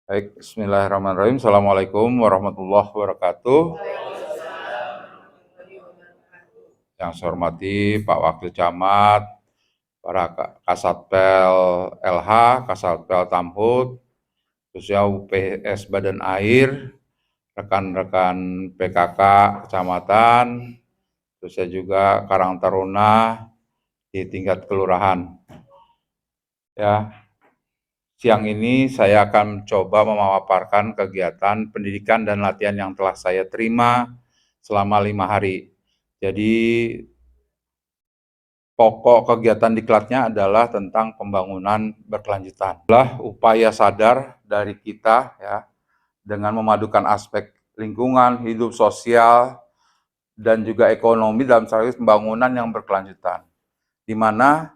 Baik, bismillahirrahmanirrahim. Assalamualaikum warahmatullahi wabarakatuh. Yang saya hormati Pak Wakil Camat, para Kasatpel LH, Kasatpel Tamhud, khususnya UPS Badan Air, rekan-rekan PKK Kecamatan, khususnya juga Karang Taruna di tingkat kelurahan. Ya, siang ini saya akan coba memaparkan kegiatan pendidikan dan latihan yang telah saya terima selama 5 hari. Jadi pokok kegiatan diklatnya adalah tentang pembangunan berkelanjutan. Adalah upaya sadar dari kita ya dengan memadukan aspek lingkungan, hidup sosial, dan juga ekonomi dalam sekaligus pembangunan yang berkelanjutan. Di mana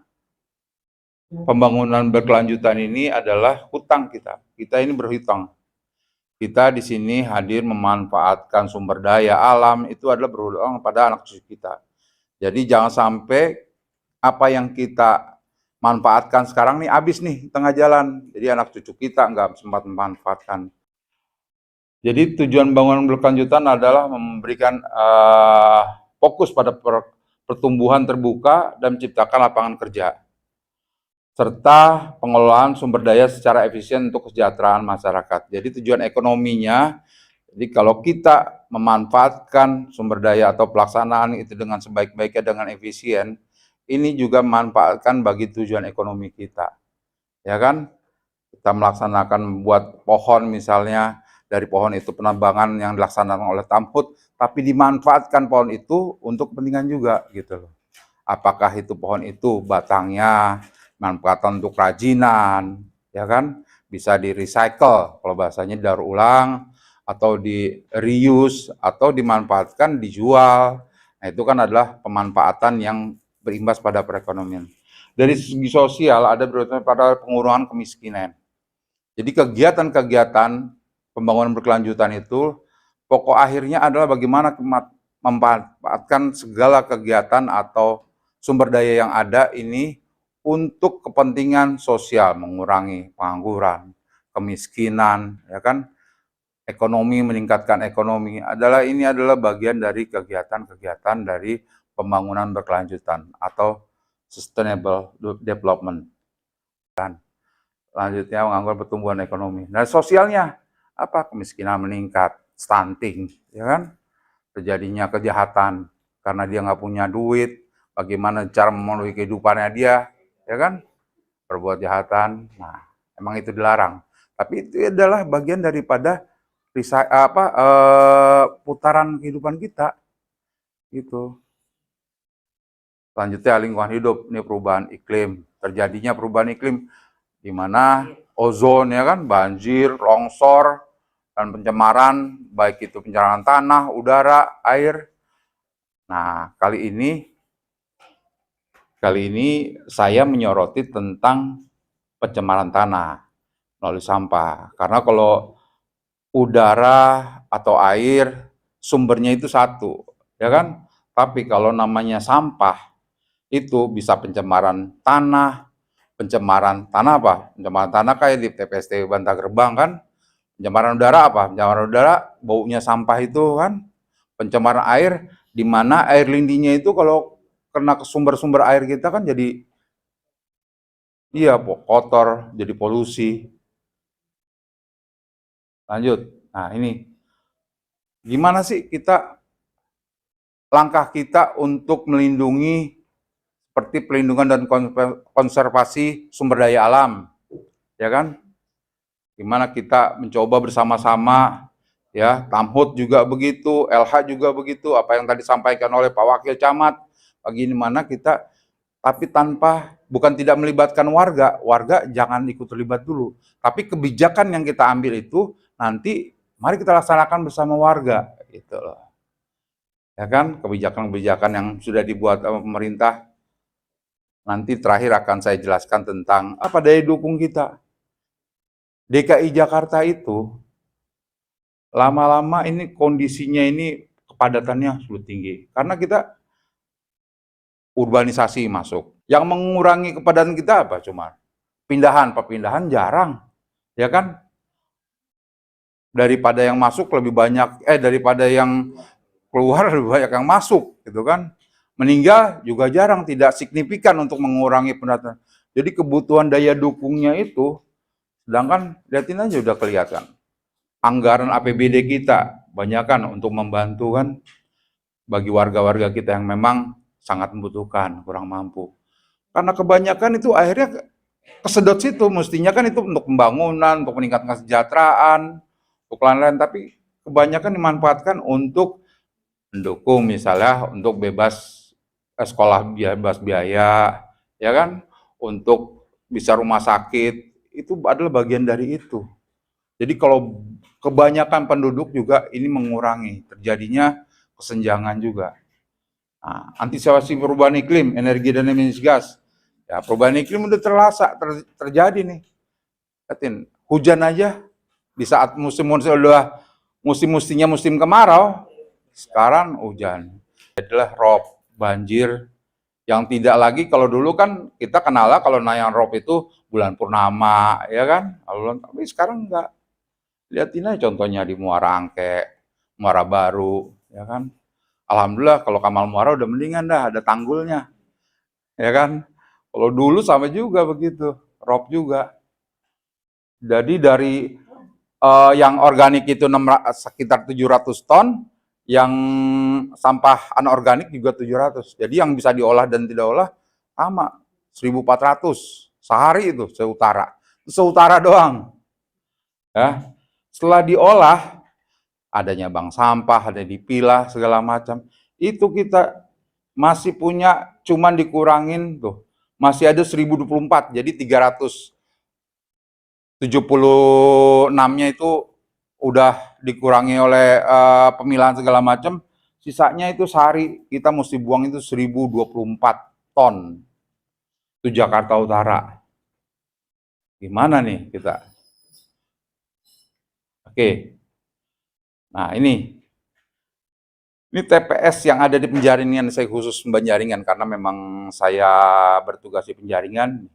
pembangunan berkelanjutan ini adalah hutang kita. Kita ini berhutang. Kita di sini hadir memanfaatkan sumber daya alam itu adalah berhutang pada anak cucu kita. Jadi jangan sampai apa yang kita manfaatkan sekarang nih habis nih tengah jalan. Jadi anak cucu kita nggak sempat memanfaatkan. Jadi tujuan bangunan berkelanjutan adalah memberikan fokus pada pertumbuhan terbuka dan menciptakan lapangan kerja, serta pengelolaan sumber daya secara efisien untuk kesejahteraan masyarakat. Jadi tujuan ekonominya, jadi kalau kita memanfaatkan sumber daya atau pelaksanaan itu dengan sebaik-baiknya dengan efisien, ini juga memanfaatkan bagi tujuan ekonomi kita. Ya kan? Kita melaksanakan buat pohon misalnya, dari pohon itu penebangan yang dilaksanakan oleh Tamhud, tapi dimanfaatkan pohon itu untuk kepentingan juga gitu loh. Apakah itu pohon itu batangnya manfaatan untuk kerajinan, ya kan? Bisa di recycle, kalau bahasanya daur ulang, atau di reuse, atau dimanfaatkan dijual. Nah, itu kan adalah pemanfaatan yang berimbas pada perekonomian. Dari segi sosial ada berimbas pada pengurangan kemiskinan. Jadi kegiatan-kegiatan pembangunan berkelanjutan itu pokok akhirnya adalah bagaimana memanfaatkan segala kegiatan atau sumber daya yang ada ini untuk kepentingan sosial, mengurangi pengangguran, kemiskinan, ya kan? Ekonomi, meningkatkan ekonomi ini adalah bagian dari kegiatan-kegiatan dari pembangunan berkelanjutan atau sustainable development. Selanjutnya menganggur pertumbuhan ekonomi. Nah, sosialnya apa? Kemiskinan meningkat, stunting, ya kan? Terjadinya kejahatan karena dia nggak punya duit, bagaimana cara memenuhi kehidupannya dia, ya kan? Berbuat kejahatan. Nah, emang itu dilarang. Tapi itu adalah bagian daripada putaran kehidupan kita, gitu. Selanjutnya lingkungan hidup, ini perubahan iklim. Terjadinya perubahan iklim di mana ozon ya kan, banjir, longsor, dan pencemaran, baik itu pencemaran tanah, udara, air. Nah, kali ini saya menyoroti tentang pencemaran tanah melalui sampah. Karena kalau udara atau air sumbernya itu satu, ya kan? Tapi kalau namanya sampah itu bisa pencemaran tanah apa? Pencemaran tanah kayak di TPST Bantar Gebang kan. Pencemaran udara apa? Pencemaran udara baunya sampah itu kan. Pencemaran air di mana air lindinya itu kalau kena ke sumber-sumber air kita kan jadi kotor, jadi polusi. Lanjut. Nah, ini gimana sih langkah kita untuk melindungi seperti pelindungan dan konservasi sumber daya alam, ya kan? Gimana kita mencoba bersama-sama, ya, Tamhud juga begitu, LH juga begitu, apa yang tadi disampaikan oleh Pak Wakil Camat, bagaimana kita, tapi bukan tidak melibatkan warga jangan ikut terlibat dulu, tapi kebijakan yang kita ambil itu nanti mari kita laksanakan bersama warga, gitu loh. Ya kan, kebijakan-kebijakan yang sudah dibuat pemerintah. Nanti terakhir akan saya jelaskan tentang apa daya dukung kita. DKI Jakarta itu lama-lama ini kondisinya ini kepadatannya sudah tinggi. Karena kita urbanisasi masuk. Yang mengurangi kepadatan kita apa cuma? Perpindahan jarang. Ya kan? daripada yang masuk lebih banyak, daripada yang keluar lebih banyak yang masuk, gitu kan. Meninggal juga jarang, tidak signifikan untuk mengurangi pendataan. Jadi kebutuhan daya dukungnya itu, sedangkan lihatin aja udah kelihatan. Anggaran APBD kita banyak kan untuk membantu kan bagi warga-warga kita yang memang sangat membutuhkan, kurang mampu. Karena kebanyakan itu akhirnya kesedot situ, mestinya kan itu untuk pembangunan, untuk meningkatkan kesejahteraan, untuk lain-lain, tapi kebanyakan dimanfaatkan untuk mendukung misalnya untuk bebas sekolah bebas biaya, ya kan, untuk bisa rumah sakit, itu adalah bagian dari itu. Jadi kalau kebanyakan penduduk juga ini mengurangi terjadinya kesenjangan juga. Nah, antisipasi perubahan iklim, energi dan emisi gas. Ya, perubahan iklim udah terjadi nih. Lihatin, hujan aja di saat musim-musimnya musim kemarau, sekarang hujan. Adalah rob, banjir, yang tidak lagi kalau dulu kan kita kenal lah kalau naik rob itu bulan purnama, ya kan? Tapi sekarang enggak. Lihatin aja contohnya di Muara Angke, Muara Baru, ya kan? Alhamdulillah kalau Kamal Muara udah mendingan dah, ada tanggulnya, ya kan? Kalau dulu sama juga begitu, rob juga. Jadi dari yang organik itu sekitar 700 ton, yang sampah anorganik juga 700. Jadi yang bisa diolah dan tidak olah sama 1.400 sehari itu seutara. Seutara doang. Ya. Setelah diolah, adanya bank sampah, ada dipilah segala macam. Itu kita masih punya cuman dikurangin tuh. Masih ada 1024. Jadi 376-nya itu udah dikurangi oleh pemilahan segala macam, sisanya itu sehari kita mesti buang itu 1024 ton. Itu Jakarta Utara. Gimana nih kita? Oke. Nah, ini TPS yang ada di Penjaringan, saya khusus Penjaringan karena memang saya bertugas di Penjaringan.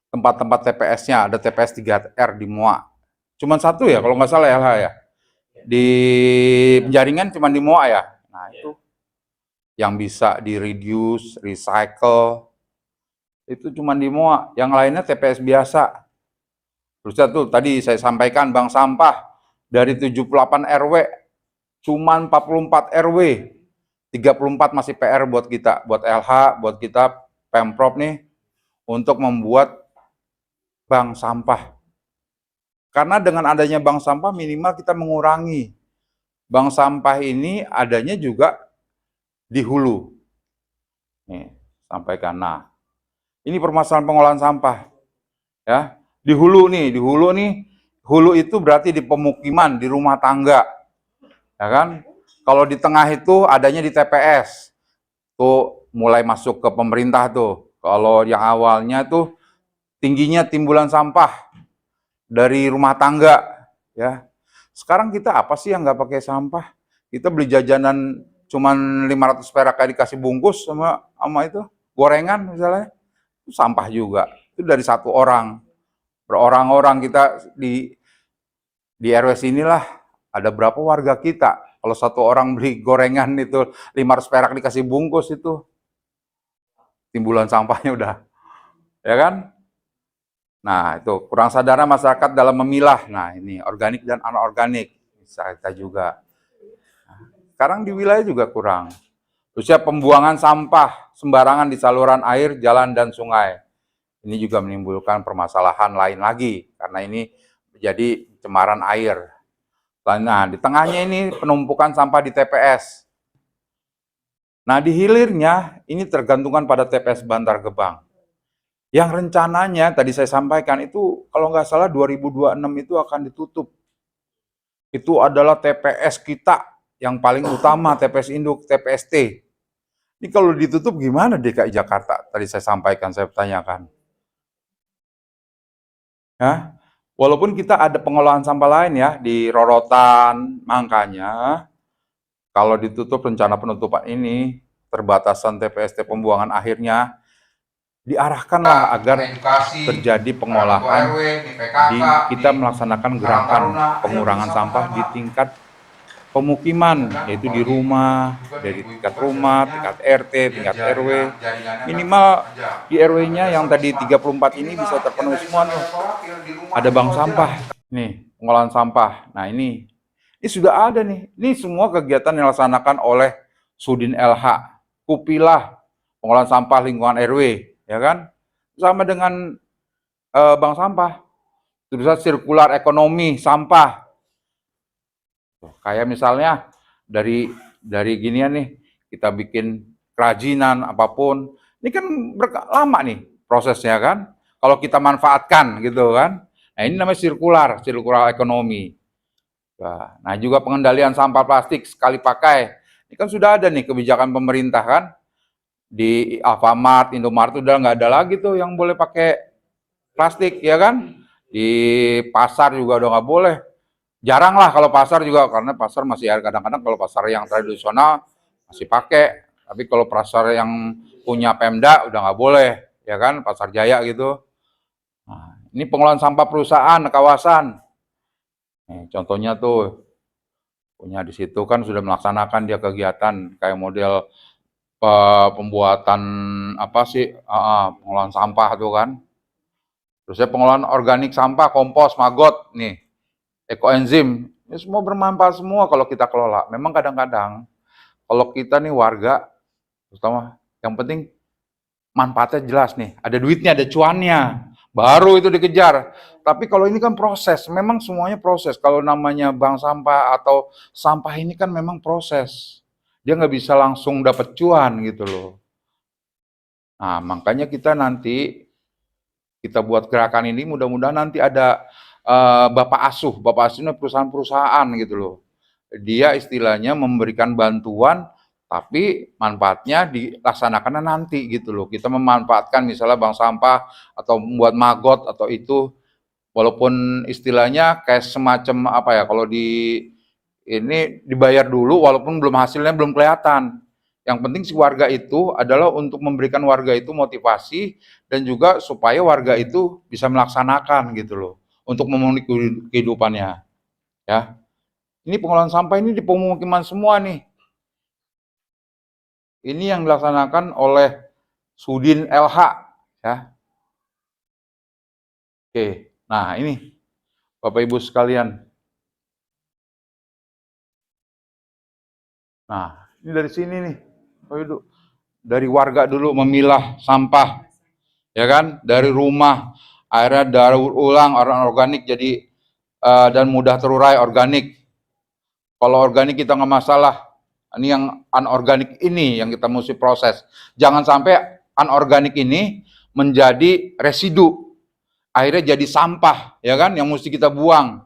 Tempat-tempat TPS-nya, ada TPS 3R di Moa. Cuman satu ya, kalau nggak salah LH ya. Di Penjaringan cuma di Moa ya. Nah, itu yang bisa di-reduce, recycle, itu cuma di Moa. Yang lainnya TPS biasa. Terus tuh tadi saya sampaikan bank sampah dari 78 RW, cuma 44 RW. 34 masih PR buat kita, buat LH, buat kita Pemprov nih, untuk membuat bank sampah. Karena dengan adanya bank sampah minimal kita mengurangi. Bank sampah ini adanya juga di hulu. Nih, sampaikan. Nah, ini permasalahan pengolahan sampah. Ya, di hulu nih, hulu itu berarti di pemukiman, di rumah tangga. Ya kan? Kalau di tengah itu adanya di TPS. Tuh mulai masuk ke pemerintah tuh. Kalau yang awalnya tuh tingginya timbulan sampah dari rumah tangga, ya. Sekarang kita apa sih yang nggak pakai sampah? Kita beli jajanan cuman 500 perak dikasih bungkus sama itu gorengan misalnya, itu sampah juga. Itu dari satu orang. Berorang-orang kita di RW sinilah ada berapa warga kita. Kalau satu orang beli gorengan itu 500 perak dikasih bungkus, itu timbulan sampahnya udah, ya kan? Nah, itu kurang sadarnya masyarakat dalam memilah. Nah, ini organik dan anorganik bisa kita juga. Sekarang di wilayah juga kurang. Terusnya pembuangan sampah sembarangan di saluran air, jalan, dan sungai. Ini juga menimbulkan permasalahan lain lagi, karena ini menjadi pencemaran air. Nah, di tengahnya ini penumpukan sampah di TPS. Nah, di hilirnya ini tergantungan pada TPS Bantar Gebang. Yang rencananya tadi saya sampaikan itu kalau nggak salah 2026 itu akan ditutup. Itu adalah TPS kita yang paling utama, TPS induk, TPST. Ini kalau ditutup gimana DKI Jakarta? Tadi saya sampaikan, saya tanyakan. Ya, walaupun kita ada pengolahan sampah lain ya di Rorotan, makanya kalau ditutup rencana penutupan ini, terbatasan TPST pembuangan akhirnya diarahkanlah agar terjadi pengolahan kita melaksanakan gerakan pengurangan sampah di tingkat pemukiman, yaitu di rumah, dari tingkat rumah, tingkat RT, tingkat RW. Minimal di RW-nya yang tadi 34 ini bisa terpenuhi semua tuh. Ada bank sampah. Nih, pengolahan sampah. Nah, ini sudah ada nih. Ini semua kegiatan yang dilaksanakan oleh Sudin LH, Kupilah, pengolahan sampah lingkungan RW, ya kan? Sama dengan bank sampah. Terus sirkular ekonomi sampah. Kayak misalnya dari ginian nih, kita bikin kerajinan apapun. Ini kan lama nih prosesnya kan. Kalau kita manfaatkan gitu kan. Nah, ini namanya sirkular ekonomi. Nah, juga pengendalian sampah plastik sekali pakai. Ini kan sudah ada nih kebijakan pemerintah kan. Di Alfamart, Indomaret udah nggak ada lagi tuh yang boleh pakai plastik, ya kan? Di pasar juga udah nggak boleh. Jarang lah kalau pasar juga, karena pasar masih ada kadang-kadang kalau pasar yang tradisional masih pakai. Tapi kalau pasar yang punya Pemda udah nggak boleh, ya kan? Pasar Jaya gitu. Nah, ini pengolahan sampah perusahaan, kawasan. Nih, contohnya tuh punya di situ kan sudah melaksanakan dia kegiatan kayak model pembuatan apa sih pengolahan sampah tuh kan. Terusnya pengolahan organik sampah, kompos, maggot nih, ekoenzim, ini semua bermanfaat semua kalau kita kelola. Memang kadang-kadang kalau kita nih warga, terutama yang penting manfaatnya jelas nih, ada duitnya, ada cuannya, baru itu dikejar. Tapi kalau ini kan proses, memang semuanya proses. Kalau namanya bank sampah atau sampah ini kan memang proses. Dia nggak bisa langsung dapat cuan gitu loh. Nah, makanya kita nanti kita buat gerakan ini, mudah-mudahan nanti ada Bapak Asuh ini perusahaan-perusahaan gitu loh. Dia istilahnya memberikan bantuan, tapi manfaatnya dilaksanakannya nanti gitu loh. Kita memanfaatkan misalnya bank sampah atau membuat maggot atau itu, walaupun istilahnya kayak semacam apa ya, kalau ini dibayar dulu walaupun belum hasilnya belum kelihatan. Yang penting si warga itu adalah untuk memberikan warga itu motivasi dan juga supaya warga itu bisa melaksanakan gitu loh untuk memenuhi kehidupannya. Ya, ini pengolahan sampah ini di pemukiman semua nih. Ini yang dilaksanakan oleh Sudin LH. Ya. Oke, nah ini Bapak Ibu sekalian. Nah, ini dari sini nih, Bapak Ibu. Dari warga dulu memilah sampah, ya kan? Dari rumah, akhirnya daur ulang organik jadi dan mudah terurai organik. Kalau organik kita nggak masalah. Ini yang anorganik ini yang kita mesti proses. Jangan sampai anorganik ini menjadi residu, akhirnya jadi sampah, ya kan? Yang mesti kita buang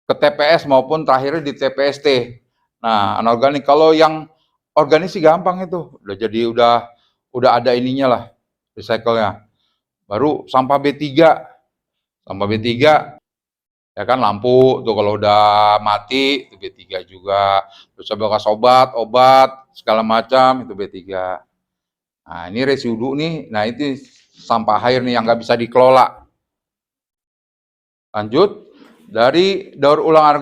ke TPS maupun terakhirnya di TPST. Nah, anorganik. Kalau yang organik sih gampang itu, udah ada ininya lah, recycle-nya. Baru sampah B3, ya kan, lampu tuh kalau udah mati itu B3 juga. Terus bekas obat segala macam itu B3. Nah, ini residu nih. Nah, itu sampah air nih yang nggak bisa dikelola. Lanjut, dari daur ulang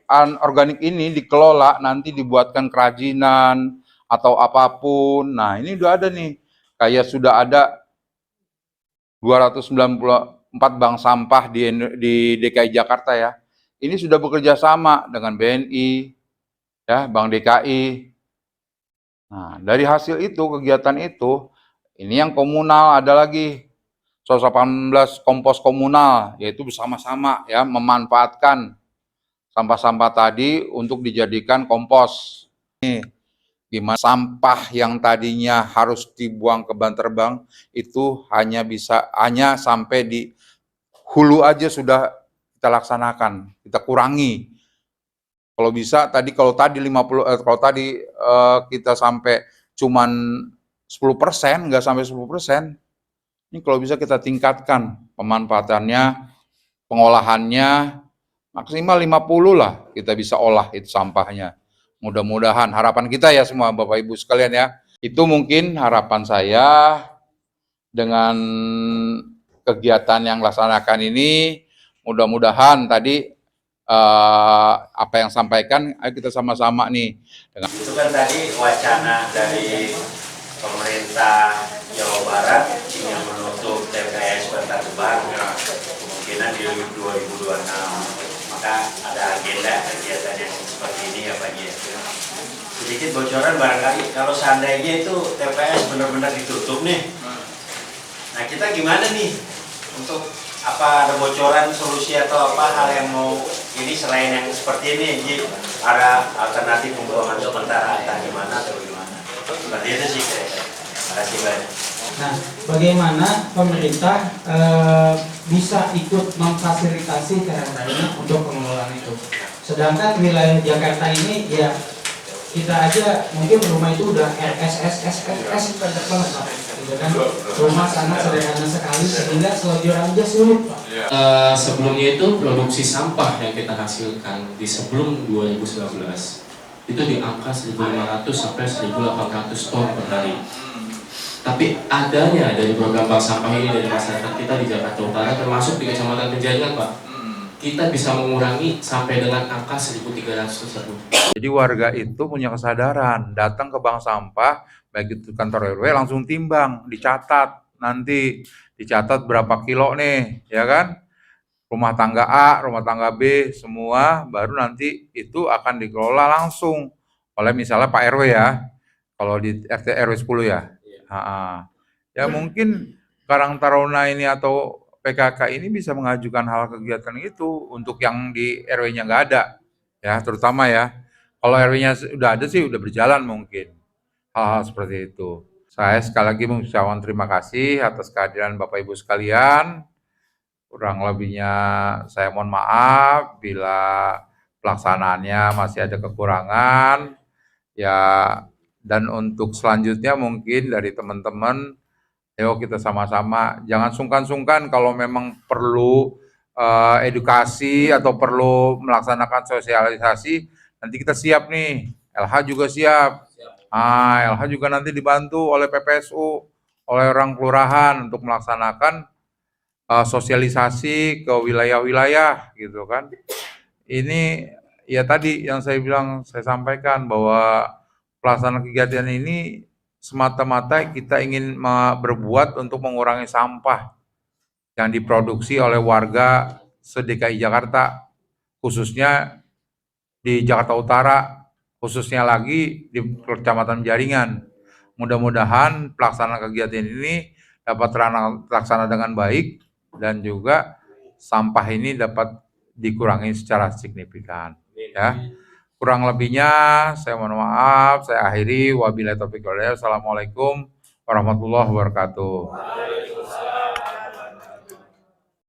anorganik ini dikelola, nanti dibuatkan kerajinan atau apapun. Nah, ini udah ada nih. Kayak sudah ada 294 bank sampah di DKI Jakarta ya. Ini sudah bekerja sama dengan BNI, ya, Bank DKI. Nah, dari hasil itu, kegiatan itu, ini yang komunal ada lagi 118 kompos komunal, yaitu bersama-sama ya memanfaatkan sampah-sampah tadi untuk dijadikan kompos. Ini gimana sampah yang tadinya harus dibuang ke Bantar Bank itu hanya sampai di hulu aja sudah kita laksanakan, kita kurangi. Kalau bisa kalau tadi kita sampai cuman 10%, nggak sampai 10%. Ini kalau bisa kita tingkatkan pemanfaatannya, pengolahannya, maksimal 50 lah kita bisa olah itu sampahnya. Mudah-mudahan harapan kita ya semua Bapak Ibu sekalian ya. Itu mungkin harapan saya dengan kegiatan yang laksanakan ini, mudah-mudahan tadi apa yang sampaikan, ayo kita sama-sama nih. Itu kan tadi wacana dari pemerintah Jawa Barat yang menutup TPS Bantar Gebang kemungkinan di 2026. Maka ada agenda kegiatan yang seperti ini ya Pak Ji. Sedikit bocoran barangkali kalau seandainya itu TPS benar-benar ditutup nih. Nah kita gimana nih untuk apa ada bocoran solusi atau apa hal yang mau ini selain yang seperti ini Ji, ada alternatif pembuangan sementara entah gimana atau gimana seperti itu sih kira-kira. Terima kasih banyak. Nah, bagaimana pemerintah bisa ikut memfasilitasi karantina untuk pengelolaan itu? Sedangkan wilayah Jakarta ini ya kita aja mungkin rumah itu udah RSSSS banyak banget Pak. Gitu kan? Rumah sangat sederhana sekali sehingga selonjoran aja sulit Pak. Sebelumnya itu produksi sampah yang kita hasilkan di sebelum 2019 itu di angka 1.500 sampai 1.800 ton per hari. Tapi adanya dari program bank sampah ini dari masyarakat kita di Jakarta Utara termasuk di Kecamatan Penjaringan Pak, kita bisa mengurangi sampai dengan angka 1.300 tersebut. Jadi warga itu punya kesadaran, datang ke bank sampah, baik itu kantor RW langsung timbang, dicatat, nanti dicatat berapa kilo nih, ya kan? Rumah tangga A, rumah tangga B, semua baru nanti itu akan dikelola langsung oleh misalnya Pak RW ya, kalau di RT RW 10 ya. Ya mungkin Karang Taruna ini atau PKK ini bisa mengajukan hal kegiatan itu untuk yang di RW-nya nggak ada, ya terutama ya. Kalau RW-nya udah ada sih udah berjalan mungkin hal-hal seperti itu. Saya sekali lagi mengucapkan terima kasih atas kehadiran Bapak Ibu sekalian. Kurang lebihnya saya mohon maaf bila pelaksanaannya masih ada kekurangan. Ya, dan untuk selanjutnya mungkin dari teman-teman, ayo kita sama-sama jangan sungkan-sungkan kalau memang perlu edukasi atau perlu melaksanakan sosialisasi, nanti kita siap nih. LH juga siap. LH juga nanti dibantu oleh PPSU, oleh orang kelurahan untuk melaksanakan sosialisasi ke wilayah-wilayah gitu kan. Ini ya tadi yang saya bilang, saya sampaikan bahwa pelaksanaan kegiatan ini semata-mata kita ingin berbuat untuk mengurangi sampah yang diproduksi oleh warga se-DKI Jakarta, khususnya di Jakarta Utara, khususnya lagi di Kecamatan Jaringan. Mudah-mudahan pelaksanaan kegiatan ini dapat terlaksana dengan baik dan juga sampah ini dapat dikurangi secara signifikan. Ya, kurang lebihnya saya mohon maaf. Saya akhiri. Wabillahi taufiq wal hidayah. Assalamualaikum warahmatullahi wabarakatuh.